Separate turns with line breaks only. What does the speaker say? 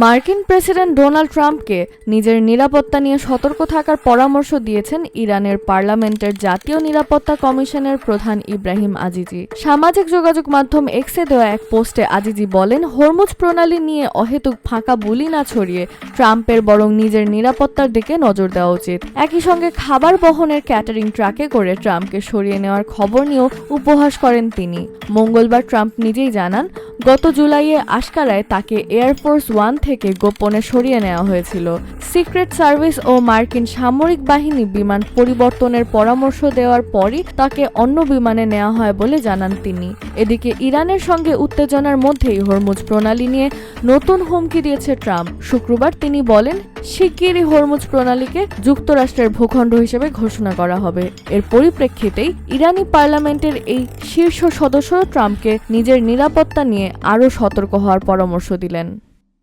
মার্কিন president Donald ট্রাম্পকে নিজের নিরাপত্তা নিয়ে সতর্ক থাকার পরামর্শ দিয়েছেন ইরানের পার্লামেন্টের জাতীয় নিরাপত্তা কমিশনের প্রধান ইব্রাহিম আজিজি। সামাজিক যোগাযোগ মাধ্যম এক্সে দেওয়া এক পোস্টে আজিজি বলেন, হরমুজ প্রণালী নিয়ে অহেতুক ফাঁকা বুলি না ছড়িয়ে ট্রাম্পের বরং নিজের নিরাপত্তার দিকে নজর দেওয়া উচিত। একই সঙ্গে খাবার বহনের ক্যাটারিং ট্রাকে করে ট্রাম্পকে সরিয়ে নেওয়ার খবর নিয়েও উপহাস করেন তিনি। মঙ্গলবার ট্রাম্প নিজেই জানান, গত জুলাইয়ে আশকারায় তাকে এয়ারফোর্স ওয়ান থেকে গোপনে সরিয়ে নেওয়া হয়েছিল। সিক্রেট সার্ভিস ও মার্কিন সামরিক বাহিনী বিমান পরিবর্তনের পরামর্শ দেওয়ার পরই তাকে অন্য বিমানে নেওয়া হয় বলে জানান তিনি। এদিকে ইরানের সঙ্গে উত্তেজনার মধ্যেই হরমুজ প্রণালী নিয়ে নতুন হুমকি দিয়েছে ট্রাম্প। শুক্রবার তিনি বলেন, শিগগিরই হরমুজ প্রণালীকে যুক্তরাষ্ট্রের ভূখণ্ড হিসেবে ঘোষণা করা হবে। এর পরিপ্রেক্ষিতেই ইরানি পার্লামেন্টের এই শীর্ষ সদস্য ট্রাম্পকে নিজের নিরাপত্তা নিয়ে আরও সতর্ক হওয়ার পরামর্শ দিলেন।